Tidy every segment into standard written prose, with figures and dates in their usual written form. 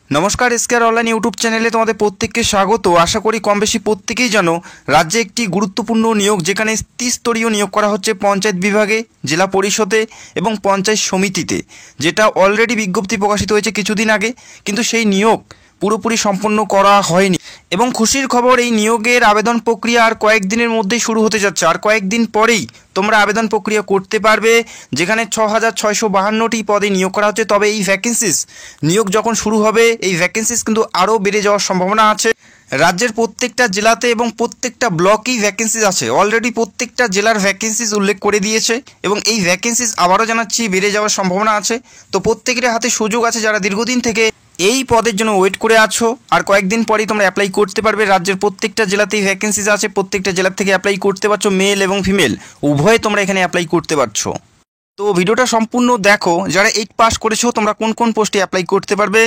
নমস্কার, এসকেআর online YouTube চ্যানেলে তোমাদের প্রত্যেককে স্বাগত। আশা করি কম বেশি প্রত্যেকেই জানো রাজ্যে একটি গুরুত্বপূর্ণ নিয়োগ, যেখানে ত্রিস্তরীয় নিয়োগ করা হচ্ছে পঞ্চায়েত বিভাগে, জেলা পরিষদে এবং পঞ্চায়েত সমিতিতে, যেটা অলরেডি বিজ্ঞপ্তি প্রকাশিত হয়েছে কিছুদিন আগে, কিন্তু সেই নিয়োগ পুরোপুরি সম্পন্ন করা হয়নি। এবং খুশির খবর, এই নিয়োগের আবেদন প্রক্রিয়া আর কয়েকদিনের মধ্যেই শুরু হতে যাচ্ছে। আর কয়েকদিন পরেই তোমরা আবেদন প্রক্রিয়া করতে পারবে, যেখানে 6,652টি পদে নিয়োগ করা হচ্ছে। তবে এই ভ্যাকেন্সিস নিয়োগ যখন শুরু হবে, এই ভ্যাকেন্সিস কিন্তু আরও বেড়ে যাওয়ার সম্ভাবনা আছে। রাজ্যের প্রত্যেকটা জেলাতে এবং প্রত্যেকটা ব্লকেই ভ্যাকেন্সিস আছে। অলরেডি প্রত্যেকটা জেলার ভ্যাকেন্সিস উল্লেখ করে দিয়েছে এবং এই ভ্যাকেন্সিস আবারও জানাচ্ছি বেড়ে যাওয়ার সম্ভাবনা আছে। তো প্রত্যেকের হাতে সুযোগ আছে, যারা দীর্ঘদিন থেকে এই পদের জন্য ওয়েট করে আছো, আর কয়েকদিন পরেই তোমরা অ্যাপ্লাই করতে পারবে। রাজ্যের প্রত্যেকটা জেলাতেই ভ্যাকেন্সিস আছে, প্রত্যেকটা জেলার থেকে অ্যাপ্লাই করতে পারছো। মেল এবং ফিমেল উভয়ে তোমরা এখানে অ্যাপ্লাই করতে পারছো। তো ভিডিওটা সম্পূর্ণ দেখো। যারা 8 পাস করেছো তোমরা কোন কোন পোস্টে অ্যাপ্লাই করতে পারবে,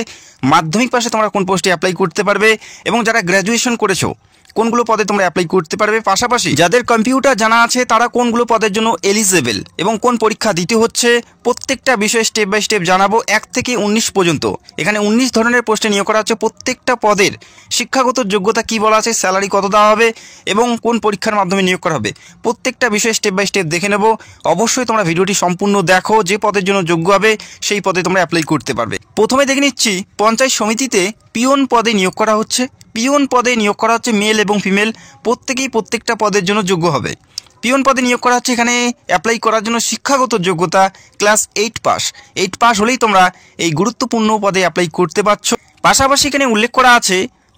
মাধ্যমিক পাশে তোমরা কোন পোস্টে অ্যাপ্লাই করতে পারবে, এবং যারা গ্র্যাজুয়েশন করেছো কোনগুলো পদে তোমরা অ্যাপ্লাই করতে পারবে। পাশাপাশি যাদের কম্পিউটার জানা আছে তারা কোনগুলো পদের জন্য এলিজেবল এবং কোন পরীক্ষা দিতে হচ্ছে, প্রত্যেকটা বিষয়ে স্টেপ বাই স্টেপ জানাবো। 1 থেকে 19 পর্যন্ত এখানে 19 ধরনের পোস্টে নিয়োগ করা হচ্ছে। প্রত্যেকটা পদের শিক্ষাগত যোগ্যতা কি বলা আছে, স্যালারি কত দেওয়া হবে এবং কোন পরীক্ষার মাধ্যমে নিয়োগ করা হবে, প্রত্যেকটা বিষয়ে স্টেপ বাই স্টেপ দেখে নেব। অবশ্যই তোমরা ভিডিওটি সম্পূর্ণ দেখো, যে পদের জন্য যোগ্য হবে সেই পদে তোমরা অ্যাপ্লাই করতে পারবে। প্রথমে দেখে নিচ্ছি, পঞ্চায়েত সমিতিতে পিওন পদে নিয়োগ করা হচ্ছে। পিওন পদে নিয়োগ করা হচ্ছে মেল এবং ফিমেল, প্রত্যেকেই প্রত্যেকটা পদের জন্য যোগ্য হবে। পিওন পদে নিয়োগ করা হচ্ছে। এখানে অ্যাপ্লাই করার জন্য শিক্ষাগত যোগ্যতা ক্লাস 8 পাস। 8 পাস হলেই তোমরা এই গুরুত্বপূর্ণ পদে অ্যাপ্লাই করতে পারছো। পাশাপাশি এখানে উল্লেখ করা আছে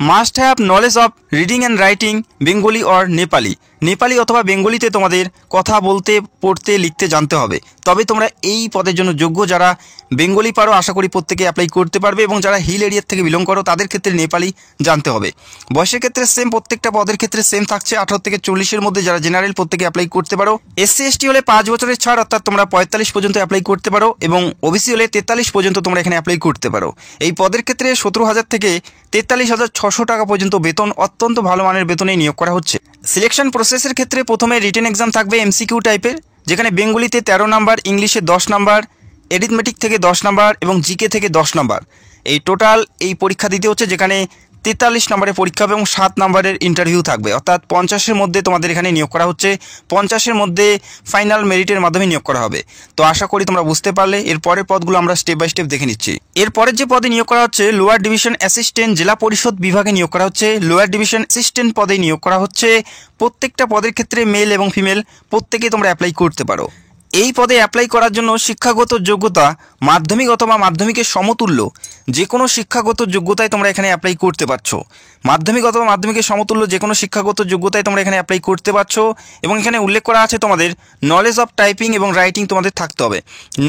must have knowledge of reading and writing Bengali or Nepali. Nepali অথবা বেঙ্গলিতে তোমাদের কথা বলতে, পড়তে, লিখতে জানতে হবে, তবে তোমরা এই পদের জন্য যোগ্য। যারা বেঙ্গলি পারো আশা করি প্রত্যেকে অ্যাপ্লাই করতে পারবে, এবং যারা হিল এরিয়ার থেকে বিলং করো তাদের ক্ষেত্রে নেপালি জানতে হবে। বয়সের ক্ষেত্রে সেম, প্রত্যেকটা পদের ক্ষেত্রে সেম থাকছে। 18 থেকে 40-এর মধ্যে যারা জেনারেল প্রত্যেকে অ্যাপ্লাই করতে পারো। SC ST হলে 5 বছরের ছাড়, অর্থাৎ তোমরা 45 পর্যন্ত অ্যাপ্লাই করতে পারো, এবং OBC হলে 43 পর্যন্ত তোমরা এখানে অ্যাপ্লাই করতে পারো। এই পদের ক্ষেত্রে 17,000 থেকে 43,600 টাকা পর্যন্ত বেতন, অত্যন্ত ভালো মানের বেতনে নিয়োগ করা হচ্ছে। সিলেকশন প্রসেসের ক্ষেত্রে প্রথমে রিটেন এক্সাম থাকবে MCQ টাইপের, যেখানে বেঙ্গলিতে 13 নাম্বার, ইংলিশে 10 নাম্বার, এরিথমেটিক থেকে 10 নাম্বার এবং জিকে থেকে 10 নাম্বার। এই টোটাল এই পরীক্ষা দিতে হচ্ছে, যেখানে 43 নম্বরের পরীক্ষা এবং 7 নম্বরের ইন্টারভিউ থাকবে, অর্থাৎ 50-এর মধ্যে তোমাদের এখানে নিয়োগ করা হচ্ছে। 50-এর মধ্যে ফাইনাল মেরিটের মাধ্যমে নিয়োগ করা হবে। তো আশা করি তোমরা বুঝতে পারলে। এর পরের পদগুলো আমরা স্টেপ বাই স্টেপ দেখে নিচ্ছি। এরপরের যে পদে নিয়োগ করা হচ্ছে, লোয়ার ডিভিশন অ্যাসিস্ট্যান্ট, জেলা পরিষদ বিভাগে নিয়োগ করা হচ্ছে। লোয়ার ডিভিশন অ্যাসিস্ট্যান্ট পদে নিয়োগ করা হচ্ছে। প্রত্যেকটা পদের ক্ষেত্রে মেল এবং ফিমেল প্রত্যেকেই তোমরা অ্যাপ্লাই করতে পারো। এই পদে অ্যাপ্লাই করার জন্য শিক্ষাগত যোগ্যতা মাধ্যমিক অথবা মাধ্যমিকের সমতুল্য যে কোনো শিক্ষাগত যোগ্যতায় তোমরা এখানে অ্যাপ্লাই করতে পারছো। মাধ্যমিক অথবা মাধ্যমিকের সমতুল্য যে কোনো শিক্ষাগত যোগ্যতায় তোমরা এখানে অ্যাপ্লাই করতে পারছো। এবং এখানে উল্লেখ করা আছে তোমাদের নলেজ অফ টাইপিং এবং রাইটিং তোমাদের থাকতে হবে।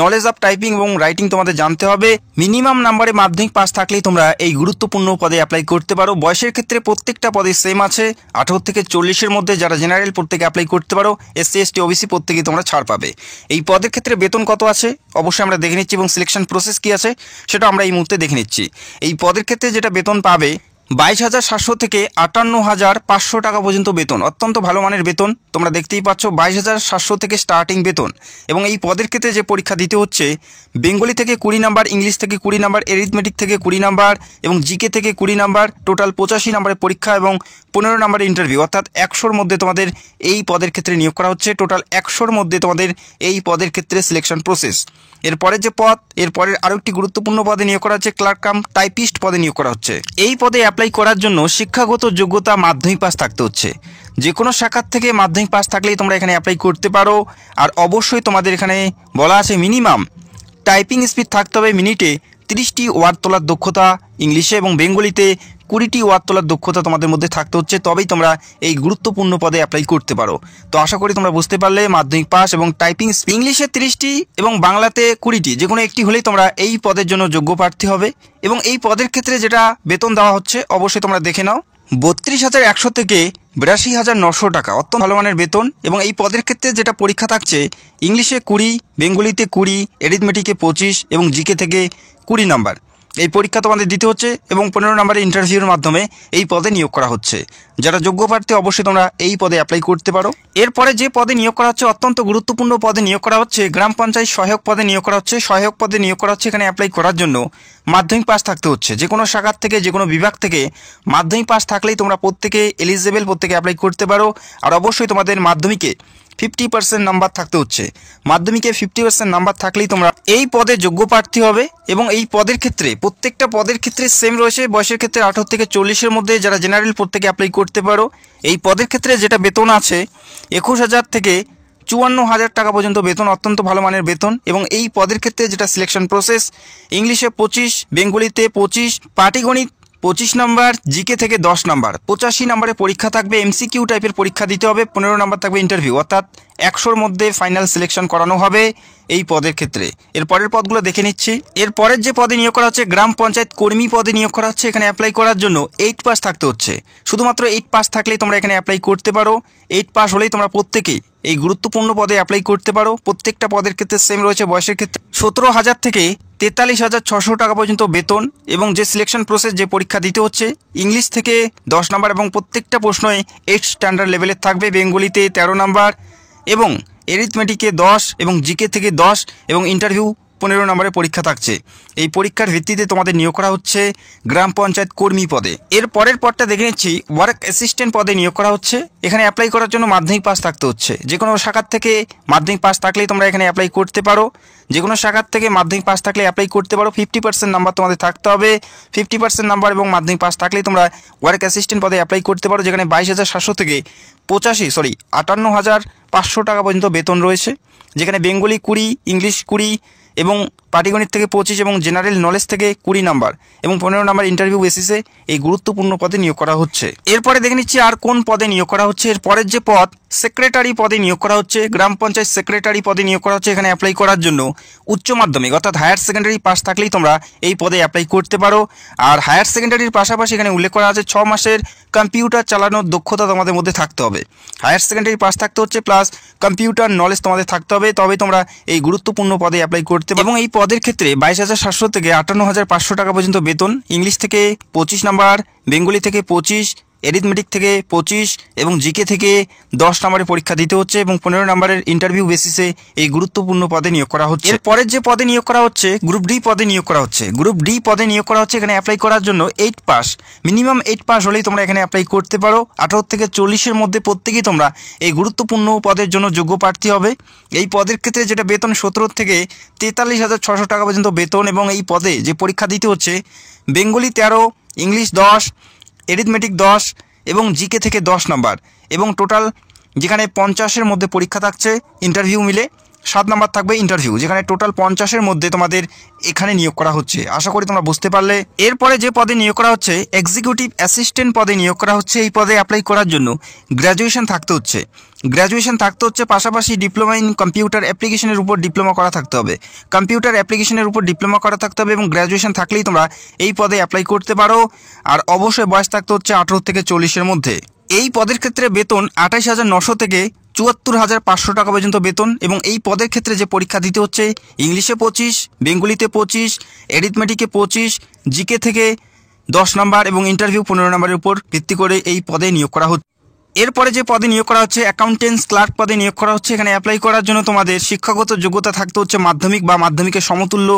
নলেজ অফ টাইপিং এবং রাইটিং তোমাদের জানতে হবে। মিনিমাম নাম্বারে মাধ্যমিক পাস থাকলেই তোমরা এই গুরুত্বপূর্ণ পদে অ্যাপ্লাই করতে পারো। বয়সের ক্ষেত্রে প্রত্যেকটা পদে সেম আছে। 18 থেকে 40-এর মধ্যে যারা জেনারেল প্রত্যেকে অ্যাপ্লাই করতে পারো। SC ST OBC প্রত্যেকেই তোমরা ছাড় পাবে। এই পদের ক্ষেত্রে বেতন কত আছে অবশ্যই আমরা দেখে নিচ্ছি, এবং সিলেকশন প্রসেস কি আছে সেটা আমরা এই মুহূর্তে দেখে নিচ্ছি। এই পদের ক্ষেত্রে যেটা বেতন পাবে 22,700 থেকে 58,500 টাকা পর্যন্ত বেতন, অত্যন্ত ভালো মানের বেতন। তোমরা দেখতেই পাচ্ছ 22,700 থেকে স্টার্টিং বেতন। এবং এই পদের ক্ষেত্রে যে পরীক্ষা দিতে হচ্ছে, বেঙ্গলি থেকে 20 নাম্বার, ইংলিশ থেকে 20 নাম্বার, এরিথমেটিক থেকে 20 নাম্বার এবং জিকে থেকে 20 নাম্বার, টোটাল 85 নাম্বারের পরীক্ষা এবং 15 নাম্বারের ইন্টারভিউ, অর্থাৎ 100-র মধ্যে তোমাদের এই পদের ক্ষেত্রে নিয়োগ করা হচ্ছে। টোটাল 100-র মধ্যে তোমাদের এই পদের ক্ষেত্রে সিলেকশন প্রসেস। এরপরের যে পদ, এরপরের আরও একটি গুরুত্বপূর্ণ পদে নিয়োগ করা হচ্ছে, ক্লার্ক কাম টাইপিস্ট পদে নিয়োগ করা হচ্ছে। এই পদে অ্যাপ্লাই করার জন্য শিক্ষাগত যোগ্যতা মাধ্যমিক পাস থাকতে হচ্ছে। যে কোনো শাখার থেকে মাধ্যমিক পাস থাকলেই তোমরা এখানে অ্যাপ্লাই করতে পারো। আর অবশ্যই তোমাদের এখানে বলা আছে মিনিমাম টাইপিং স্পিড থাকতে হবে মিনিটে 30টি ওয়ার্ড তোলার দক্ষতা, ইংলিশে এবং বেঙ্গলিতে 20টি ওয়ার্ড তোলার দক্ষতা তোমাদের মধ্যে থাকতে হচ্ছে, তবেই তোমরা এই গুরুত্বপূর্ণ পদে অ্যাপ্লাই করতে পারো। তো আশা করি তোমরা বুঝতে পারলে। মাধ্যমিক পাস এবং টাইপিং ইংলিশে 30টি এবং বাংলাতে 20টি, যে কোনো একটি হলেই তোমরা এই পদের জন্য যোগ্য প্রার্থী হবে। এবং এই পদের ক্ষেত্রে যেটা বেতন দেওয়া হচ্ছে অবশ্যই তোমরা দেখে নাও, 32,100 থেকে 82,900 টাকা, অত্যন্ত ভালো মানের বেতন। এবং এই পদের ক্ষেত্রে যেটা পরীক্ষা থাকছে, ইংলিশে 20, বেঙ্গলিতে 20, এরিথমেটিকে 25 এবং জিকে থেকে 20 নাম্বার। এই পরীক্ষা তোমাদের দিতে হচ্ছে এবং 15 নম্বরের ইন্টারভিউর মাধ্যমে এই পদে নিয়োগ করা হচ্ছে। যারা যোগ্য প্রার্থী অবশ্যই তোমরা এই পদে অ্যাপ্লাই করতে পারো। এরপরে যে পদে নিয়োগ করা হচ্ছে অত্যন্ত গুরুত্বপূর্ণ পদে নিয়োগ করা হচ্ছে, গ্রাম পঞ্চায়েত সহায়ক পদে নিয়োগ করা হচ্ছে। সহায়ক পদে নিয়োগ করা হচ্ছে, এখানে অ্যাপ্লাই করার জন্য মাধ্যমিক পাস থাকতে হচ্ছে। যে কোনো শাখার থেকে যে কোনো বিভাগ থেকে মাধ্যমিক পাস থাকলেই তোমরা প্রত্যেকে এলিজিবল, প্রত্যেকে অ্যাপ্লাই করতে পারো। আর অবশ্যই তোমাদের মাধ্যমিকে 50% নাম্বার থাকতে হচ্ছে। মাধ্যমিকে 50% নাম্বার থাকলেই তোমরা এই পদে যোগ্য প্রার্থী হবে। এবং এই পদের ক্ষেত্রে প্রত্যেকটা পদের ক্ষেত্রে সেম রয়েছে। বয়সের ক্ষেত্রে 18 থেকে 40-এর মধ্যে যারা জেনারেল প্রত্যেকে অ্যাপ্লাই করতে পারো। এই পদের ক্ষেত্রে যেটা বেতন আছে 21,000 থেকে 54,000 টাকা পর্যন্ত বেতন, অত্যন্ত ভালো মানের বেতন। এবং এই পদের ক্ষেত্রে যেটা সিলেকশন প্রসেস, ইংলিশে 25, বেঙ্গলিতে 25, পাটিগণিত 25 নাম্বার, জিকে থেকে 10 নাম্বার, 85 নাম্বারে পরীক্ষা থাকবে। এমসিকিউ টাইপের পরীক্ষা দিতে হবে। 15 নাম্বার থাকবে ইন্টারভিউ, অর্থাৎ 100-র মধ্যে ফাইনাল সিলেকশন করানো হবে এই পদের ক্ষেত্রে। এর পরের পদগুলো দেখে নিচ্ছি। এর পরের যে পদে নিয়োগ করা হচ্ছে গ্রাম পঞ্চায়েত কর্মী পদে নিয়োগ করা হচ্ছে। এখানে অ্যাপ্লাই করার জন্য 8 পাস থাকতে হচ্ছে। শুধুমাত্র 8 পাস থাকলেই তোমরা এখানে অ্যাপ্লাই করতে পারো। 8 পাস হলেই তোমরা প্রত্যেকেই এই গুরুত্বপূর্ণ পদে অ্যাপ্লাই করতে পারো। প্রত্যেকটা পদের ক্ষেত্রে সেম রয়েছে। বয়সের ক্ষেত্রে 17,000 থেকে 43,600 টাকা পর্যন্ত বেতন। এবং যে সিলেকশন প্রসেস, যে পরীক্ষা দিতে হচ্ছে, ইংলিশ থেকে 10 নাম্বার এবং প্রত্যেকটা প্রশ্নই 8 স্ট্যান্ডার্ড লেভেলের থাকবে। বেঙ্গলিতে 13 নাম্বার এবং এরিথমেটিকে 10 এবং জিকে থেকে 10 এবং ইন্টারভিউ 15 নম্বরে পরীক্ষা থাকছে। এই পরীক্ষার ভিত্তিতে তোমাদের নিয়োগ করা হচ্ছে গ্রাম পঞ্চায়েত কর্মী পদে। এর পরের পদটা দেখে নিচ্ছি, ওয়ার্ক অ্যাসিস্ট্যান্ট পদে নিয়োগ করা হচ্ছে। এখানে অ্যাপ্লাই করার জন্য মাধ্যমিক পাস থাকতে হচ্ছে। যে কোনো শাখার থেকে মাধ্যমিক পাস থাকলেই তোমরা এখানে অ্যাপ্লাই করতে পারো। যে কোনো শাখার থেকে মাধ্যমিক পাস থাকলে অ্যাপ্লাই করতে পারো। 50% নাম্বার তোমাদের থাকতে হবে। 50% নাম্বার এবং মাধ্যমিক পাস থাকলেই তোমরা ওয়ার্ক অ্যাসিস্ট্যান্ট পদে অ্যাপ্লাই করতে পারো, যেখানে 22,700 থেকে 58,500 টাকা পর্যন্ত বেতন রয়েছে। যেখানে বেঙ্গলি 20, ইংলিশ 20 এবং পাটিগণিত থেকে 25 এবং জেনারেল নলেজ থেকে 20 নাম্বার এবং 15 নাম্বার ইন্টারভিউ বেসিসে এই গুরুত্বপূর্ণ পদে নিয়োগ করা হচ্ছে। এরপরে দেখে নিচ্ছি আর কোন পদে নিয়োগ করা হচ্ছে। এর পরের যে পদ, সেক্রেটারি পদে নিয়োগ করা হচ্ছে। গ্রাম পঞ্চায়েত সেক্রেটারি পদে নিয়োগ করা হচ্ছে। এখানে অ্যাপ্লাই করার জন্য উচ্চ মাধ্যমিক অর্থাৎ হায়ার সেকেন্ডারি পাস থাকলেই তোমরা এই পদে অ্যাপ্লাই করতে পারো। আর হায়ার সেকেন্ডারির পাশাপাশি এখানে উল্লেখ করা আছে 6 মাসের কম্পিউটার চালানোর দক্ষতা তোমাদের মধ্যে থাকতে হবে। হায়ার সেকেন্ডারি পাস থাকতে হচ্ছে, প্লাস কম্পিউটার নলেজ তোমাদের থাকতে হবে, তবে তোমরা এই গুরুত্বপূর্ণ পদে অ্যাপ্লাই করতে পারো। এবং এই পদের ক্ষেত্রে 22,700 থেকে 58,500 টাকা পর্যন্ত বেতন। ইংলিশ থেকে 25 নাম্বার, বেঙ্গলি থেকে 25, এরিথমেটিক থেকে 25 এবং জিকে থেকে 10 নম্বরের পরীক্ষা দিতে হচ্ছে এবং 15 নম্বরের ইন্টারভিউ বেসিসে এই গুরুত্বপূর্ণ পদে নিয়োগ করা হচ্ছে। এর পরের যে পদে নিয়োগ করা হচ্ছে গ্রুপ ডি পদে নিয়োগ করা হচ্ছে। গ্রুপ ডি পদে নিয়োগ করা হচ্ছে। এখানে অ্যাপ্লাই করার জন্য 8 পাস, মিনিমাম 8 পাস হলেই তোমরা এখানে অ্যাপ্লাই করতে পারো। 18 থেকে 40-এর মধ্যে প্রত্যেকেই তোমরা এই গুরুত্বপূর্ণ পদের জন্য যোগ্য প্রার্থী হবে। এই পদের ক্ষেত্রে যেটা বেতন 17 থেকে 43,600 টাকা পর্যন্ত বেতন এবং এই পদে যে পরীক্ষা দিতে হচ্ছে বেঙ্গলি 13, ইংলিশ 10, এরিথমেটিক 10 এবং জিকে থেকে 10 নাম্বার এবং টোটাল যেখানে 50-এর মধ্যে পরীক্ষা থাকছে, ইন্টারভিউ মিলে 7 নাম্বার থাকবে ইন্টারভিউ, যেখানে টোটাল 50-এর মধ্যে তোমাদের এখানে নিয়োগ করা হচ্ছে। আশা করি তোমরা বুঝতে পারলে। এরপরে যে পদে নিয়োগ করা হচ্ছে এক্সিকিউটিভ অ্যাসিস্ট্যান্ট পদে নিয়োগ করা হচ্ছে। এই পদে অ্যাপ্লাই করার জন্য গ্র্যাজুয়েশন থাকতে হচ্ছে। পাশাপাশি ডিপ্লোমা ইন কম্পিউটার অ্যাপ্লিকেশনের উপর ডিপ্লোমা করা থাকতে হবে। কম্পিউটার অ্যাপ্লিকেশনের উপর ডিপ্লোমা করা থাকতে হবে এবং গ্র্যাজুয়েশন থাকলেই তোমরা এই পদে অ্যাপ্লাই করতে পারো। আর অবশ্যই বয়স থাকতে হচ্ছে 18 থেকে 40-এর মধ্যে। এই পদের ক্ষেত্রে বেতন 28,900 থেকে 74,500 টাকা পর্যন্ত বেতন এবং এই পদের ক্ষেত্রে যে পরীক্ষা দিতে হচ্ছে ইংলিশে 25, বেঙ্গলিতে 25, এরিথমেটিকে 25, জিকে থেকে 10 নাম্বার এবং ইন্টারভিউ 15 নাম্বারের উপর ভিত্তি করে এই পদে নিয়োগ করা হচ্ছে। এরপরে যে পদে নিয়োগ করা হচ্ছে অ্যাকাউন্টেন্টস ক্লার্ক পদে নিয়োগ করা হচ্ছে। এখানে অ্যাপ্লাই করার জন্য তোমাদের শিক্ষাগত যোগ্যতা থাকতে হচ্ছে মাধ্যমিক বা মাধ্যমিকের সমতুল্য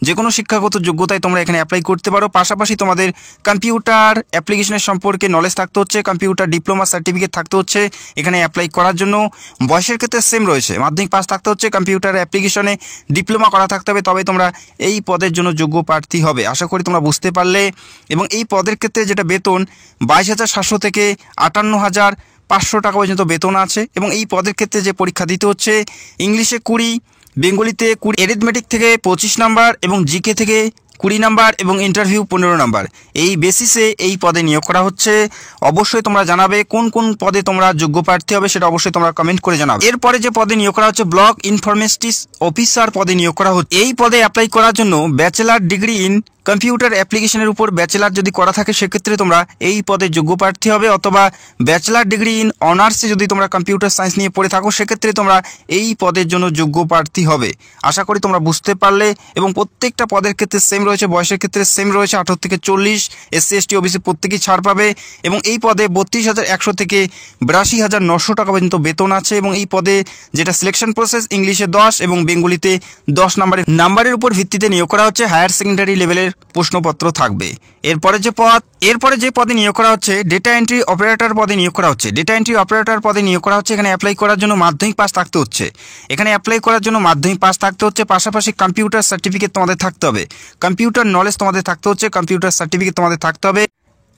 যে কোনো শিক্ষাগত যোগ্যতায় তোমরা এখানে অ্যাপ্লাই করতে পারো। পাশাপাশি তোমাদের কম্পিউটার অ্যাপ্লিকেশনের সম্পর্কে নলেজ থাকতে হচ্ছে, কম্পিউটার ডিপ্লোমা সার্টিফিকেট থাকতে হচ্ছে এখানে অ্যাপ্লাই করার জন্য। বয়সের ক্ষেত্রে সেম রয়েছে, মাধ্যমিক পাস থাকতে হচ্ছে, কম্পিউটার অ্যাপ্লিকেশনে ডিপ্লোমা করা থাকতে হবে, তবে তোমরা এই পদের জন্য যোগ্য প্রার্থী হবে। আশা করি তোমরা বুঝতে পারলে। এবং এই পদের ক্ষেত্রে যেটা বেতন 22,700 থেকে 58,500 টাকা পর্যন্ত বেতন আছে এবং এই পদের ক্ষেত্রে যে পরীক্ষা দিতে হচ্ছে ইংলিশে 20, বেঙ্গলিতে 20, এরিথমেটিক থেকে 25 নাম্বার এবং জিকে থেকে 20 নাম্বার এবং ইন্টারভিউ 15 নাম্বার। এই বেসিসে এই পদে নিয়োগ করা হচ্ছে। অবশ্যই তোমরা জানাবে কোন কোন পদে তোমরা যোগ্য প্রার্থী হবে, সেটা অবশ্যই তোমরা কমেন্ট করে জানাবে। এরপরে যে পদে নিয়োগ করা হচ্ছে ব্লক ইনফরমেটিক্স অফিসার পদে নিয়োগ করা হচ্ছে। এই পদে অ্যাপ্লাই করার জন্য ব্যাচেলার ডিগ্রি ইন কম্পিউটার অ্যাপ্লিকেশনের উপর ব্যাচেলার যদি করা থাকে সেক্ষেত্রে তোমরা এই পদে যোগ্য প্রার্থী হবে, অথবা ব্যাচেলার ডিগ্রি ইন অনার্সে যদি তোমরা কম্পিউটার সায়েন্স নিয়ে পড়ে থাকো সেক্ষেত্রে তোমরা এই পদের জন্য যোগ্য প্রার্থী হবে। আশা করি তোমরা বুঝতে পারলে, এবং প্রত্যেকটা পদের ক্ষেত্রে সেম রয়েছে, বয়সের ক্ষেত্রে সেম রয়েছে 18 থেকে 40, SC ST OBC প্রত্যেকেই ছাড় পাবে, এবং এই পদে 32,100 থেকে 82,900 টাকা পর্যন্ত বেতন আছে। এবং এই পদে যেটা সিলেকশন প্রসেস, ইংলিশে 10 এবং বেঙ্গলিতে 10 নাম্বারের উপর ভিত্তিতে নিয়োগ করা হচ্ছে। হায়ার সেকেন্ডারি লেভেলের প্রশ্নপত্র থাকবে। এরপরে যে পদে নিয়োগ করা হচ্ছে ডেটা এন্ট্রি অপারেটর পদে নিয়োগ করা হচ্ছে। ডেটা এন্ট্রি অপারেটর পদে নিয়োগ করা হচ্ছে। এখানে অ্যাপ্লাই করার জন্য মাধ্যমিক পাস থাকতে হচ্ছে। পাশাপাশি কম্পিউটার সার্টিফিকেট তোমাদের থাকতে হবে, কম্পিউটার নলেজ তোমাদের থাকতে হচ্ছে, কম্পিউটার সার্টিফিকেট তোমাদের থাকতে হবে।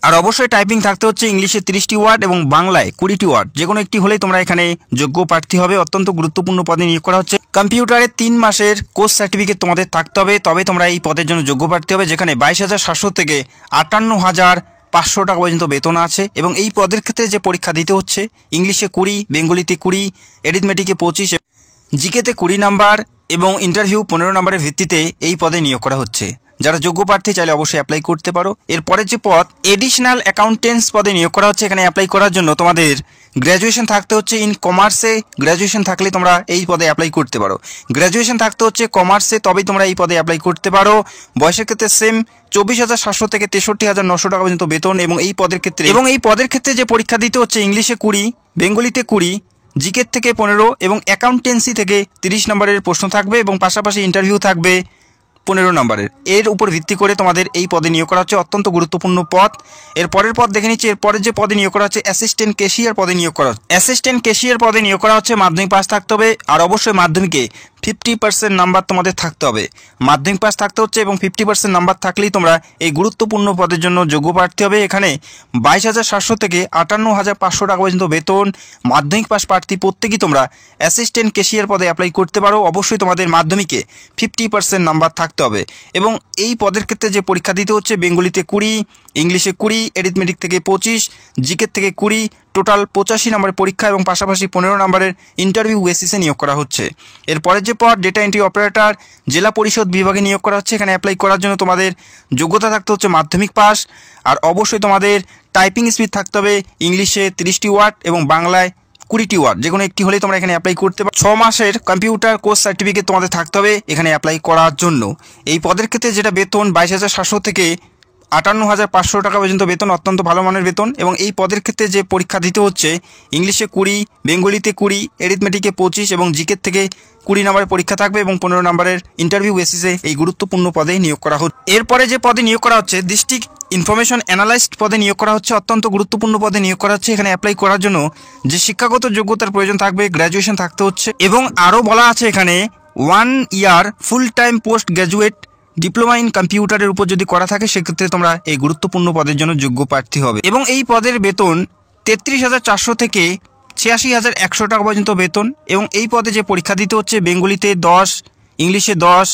আর অবশ্যই টাইপিং থাকতে হচ্ছে ইংলিশে 30টি ওয়ার্ড এবং বাংলায় 20টি ওয়ার্ড, যে কোনো একটি হলেই তোমরা এখানে যোগ্য প্রার্থী হবে। অত্যন্ত গুরুত্বপূর্ণ পদে নিয়োগ করা হচ্ছে। কম্পিউটারে 3 মাসের কোর্স সার্টিফিকেট তোমাদের থাকতে হবে, তবে তোমরা এই পদের জন্য যোগ্য প্রার্থী হবে, যেখানে 22,700 থেকে 58,500 টাকা পর্যন্ত বেতন আছে। এবং এই পদের ক্ষেত্রে যে পরীক্ষা দিতে হচ্ছে, ইংলিশে 20, বেঙ্গলিতে 20, অ্যারিথমেটিকে 25, জিকেতে 20 নাম্বার এবং ইন্টারভিউ 15 নাম্বারের ভিত্তিতে এই পদে নিয়োগ করা হচ্ছে। যারা যোগ্য প্রার্থী চাইলে অবশ্যই অ্যাপ্লাই করতে পারো। এরপরে যে পদ এডিশনাল অ্যাকাউন্টেন্টস পদে নিয়োগ করা হচ্ছে, এখানে অ্যাপ্লাই করার জন্য তোমাদের গ্র্যাজুয়েশন থাকতে হচ্ছে। ইন কমার্সে গ্র্যাজুয়েশন থাকলে তোমরা এই পদে অ্যাপ্লাই করতে পারো। গ্র্যাজুয়েশন থাকতে হচ্ছে কমার্সে, তবেই তোমরা এই পদে অ্যাপ্লাই করতে পারো। বয়সের ক্ষেত্রে সেম 24,700 থেকে 63,900 টাকা পর্যন্ত বেতন। এবং এই পদের ক্ষেত্রে যে পরীক্ষা দিতে হচ্ছে, ইংলিশে 20, বেঙ্গলিতে 20, জিকের থেকে 15 এবং অ্যাকাউন্টেন্সি থেকে 30 নম্বরের প্রশ্ন থাকবে, এবং পাশাপাশি ইন্টারভিউ থাকবে 15 নম্বরের। এর উপর ভিত্তি করে তোমাদের এই পদে নিয়োগ করা হচ্ছে। অত্যন্ত গুরুত্বপূর্ণ পদ। এর পরের পদ দেখে নিচ্ছি। এরপরের যে পদে নিয়োগ করা হচ্ছে অ্যাসিস্ট্যান্ট ক্যাশিয়ার পদে নিয়োগ করা হচ্ছে। নিয়োগ করা হচ্ছে। মাধ্যমিক পাস থাকতে হবে, আর অবশ্যই মাধ্যমিকে 50% নাম্বার তোমাদের থাকতে হবে। মাধ্যমিক পাস থাকতে হচ্ছে এবং 50% নাম্বার থাকলেই তোমরা এই গুরুত্বপূর্ণ পদের জন্য যোগ্য প্রার্থী হবে। এখানে 22,700 থেকে 58,500 টাকা পর্যন্ত বেতন। মাধ্যমিক পাস প্রার্থী প্রত্যেকেই তোমরা অ্যাসিস্ট্যান্ট ক্যাশিয়ার পদে অ্যাপ্লাই করতে পারো। অবশ্যই তোমাদের মাধ্যমিকে 50% নাম্বার থাকতে হবে। এবং এই পদের ক্ষেত্রে যে পরীক্ষা দিতে হচ্ছে, বেঙ্গলিতে 20, ইংলিশে 20, অ্যারিথমেটিক থেকে 25, জিকের থেকে 20, টোটাল 85 নম্বরের পরীক্ষা এবং পাশাপাশি 15 নম্বরের ইন্টারভিউ বেসিসে নিয়োগ করা হচ্ছে। এরপরের যে পদ ডেটা এন্ট্রি অপারেটর জেলা পরিষদ বিভাগে নিয়োগ করা হচ্ছে। এখানে অ্যাপ্লাই করার জন্য তোমাদের যোগ্যতা থাকতে হচ্ছে মাধ্যমিক পাস, আর অবশ্যই তোমাদের টাইপিং স্পিড থাকতে হবে ইংলিশে 30টি ওয়ার্ড এবং বাংলায় 20টি ওয়ার্ড, যে কোনো একটি হলেই তোমরা এখানে অ্যাপ্লাই করতে পারো। 6 মাসের কম্পিউটার কোর্স সার্টিফিকেট তোমাদের থাকতে হবে এখানে অ্যাপ্লাই করার জন্য। এই পদের ক্ষেত্রে যেটা বেতন 22,700 থেকে 58,500 টাকা পর্যন্ত বেতন, অত্যন্ত ভালো মানের বেতন। এবং এই পদের ক্ষেত্রে যে পরীক্ষা দিতে হচ্ছে, ইংলিশে 20, বেঙ্গলিতে 20, অ্যারিথমেটিকে 25 এবং জিকের থেকে 20 নম্বরের পরীক্ষা থাকবে এবং 15 নম্বরের ইন্টারভিউ বেসিসে এই গুরুত্বপূর্ণ পদে নিয়োগ করা হচ্ছে। এরপরে যে পদে নিয়োগ করা হচ্ছে ডিস্ট্রিক্ট ইনফরমেশন অ্যানালাইস্ট পদে নিয়োগ করা হচ্ছে। অত্যন্ত গুরুত্বপূর্ণ পদে নিয়োগ করা হচ্ছে। এখানে অ্যাপ্লাই করার জন্য যে শিক্ষাগত যোগ্যতার প্রয়োজন থাকবে, গ্র্যাজুয়েশন থাকতে হচ্ছে। এবং আরও বলা আছে এখানে 1 year full time post graduate diploma in কম্পিউটারের উপর যদি করা থাকে সেক্ষেত্রে তোমরা এই গুরুত্বপূর্ণ পদের জন্য যোগ্য প্রার্থী হবে। এবং এই পদের বেতন 33,400 থেকে 86,100 টাকা পর্যন্ত বেতন। এবং এই পদে যে পরীক্ষা দিতে হচ্ছে, বেঙ্গলিতে 10, ইংলিশে 10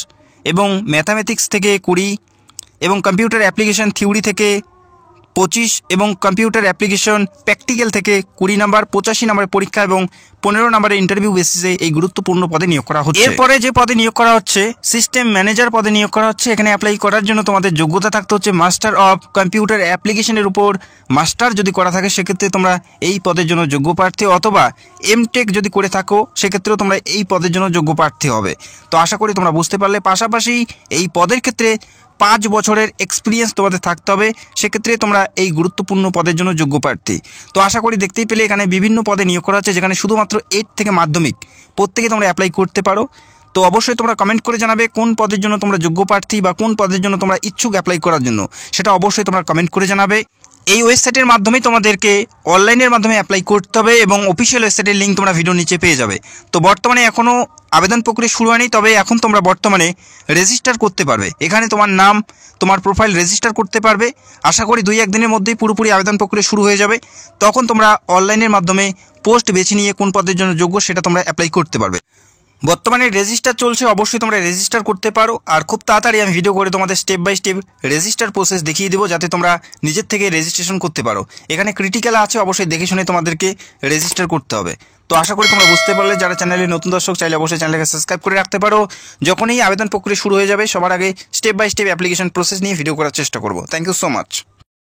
এবং ম্যাথামেটিক্স থেকে 20 এবং কম্পিউটার অ্যাপ্লিকেশন থিওরি থেকে 25 এবং কম্পিউটার অ্যাপ্লিকেশন প্র্যাকটিক্যাল থেকে 20 নাম্বার, 85 নম্বরের পরীক্ষা এবং 15 নম্বরের ইন্টারভিউ বেসিসে এই গুরুত্বপূর্ণ পদে নিয়োগ করা হচ্ছে। এরপরে যে পদে নিয়োগ করা হচ্ছে সিস্টেম ম্যানেজার পদে নিয়োগ করা হচ্ছে। এখানে অ্যাপ্লাই করার জন্য তোমাদের যোগ্যতা থাকতে হচ্ছে মাস্টার অফ কম্পিউটার অ্যাপ্লিকেশনের উপর মাস্টার যদি করা থাকে সেক্ষেত্রে তোমরা এই পদের জন্য যোগ্য প্রার্থী, অথবা এমটেক যদি করে থাকো সেক্ষেত্রেও তোমরা এই পদের জন্য যোগ্য প্রার্থী হবে। তো আশা করি তোমরা বুঝতে পারলে। পাশাপাশি এই পদের ক্ষেত্রে 5 বছরের এক্সপিরিয়েন্স তোমাদের থাকতে হবে, সেক্ষেত্রে তোমরা এই গুরুত্বপূর্ণ পদের জন্য যোগ্য প্রার্থী। তো আশা করি দেখতেই পেলে এখানে বিভিন্ন পদে নিয়োগ করা হচ্ছে, যেখানে শুধুমাত্র 8 থেকে মাধ্যমিক প্রত্যেকে তোমরা অ্যাপ্লাই করতে পারো। তো অবশ্যই তোমরা কমেন্ট করে জানাবে কোন পদের জন্য তোমরা যোগ্য প্রার্থী বা কোন পদের জন্য তোমরা ইচ্ছুক অ্যাপ্লাই করার জন্য, সেটা অবশ্যই তোমরা কমেন্ট করে জানাবে। এই ওয়েবসাইটের মাধ্যমে তোমাদেরকে অনলাইনের মাধ্যমে অ্যাপ্লাই করতে হবে এবং অফিসিয়াল ওয়েবসাইটের লিঙ্ক তোমরা ভিডিও নিচে পেয়ে যাবে। তো বর্তমানে এখনও আবেদন প্রক্রিয়া শুরু হয়নি, তবে এখন তোমরা বর্তমানে রেজিস্টার করতে পারবে। এখানে তোমার নাম, তোমার প্রোফাইল রেজিস্টার করতে পারবে। আশা করি 2-1 দিনের মধ্যেই পুরোপুরি আবেদন প্রক্রিয়া শুরু হয়ে যাবে। তখন তোমরা অনলাইনের মাধ্যমে পোস্ট বেছে নিয়ে কোন পদের জন্য যোগ্য সেটা তোমরা অ্যাপ্লাই করতে পারবে। বর্তমানে রেজিস্টার চলছে, অবশ্যই তোমরা রেজিস্টার করতে পারো। আর খুব তাড়াতাড়ি আমি ভিডিও করে তোমাদের step by step register process দেখিয়ে দেবো, যাতে তোমরা নিজের থেকে রেজিস্ট্রেশন করতে পারো। এখানে ক্রিটিক্যাল আছে, অবশ্যই দেখে শুনে তোমাদেরকে রেজিস্টার করতে হবে। তো আশা করি তোমরা বুঝতে পারলে। যারা চ্যানেলে নতুন দর্শক চাইলে অবশ্যই চ্যানেলকে সাবস্ক্রাইব করে রাখতে পারো। যখনই আবেদন প্রক্রিয়া শুরু হয়ে যাবে সবার আগে step by step application process নিয়ে ভিডিও করার চেষ্টা করব। Thank you so much.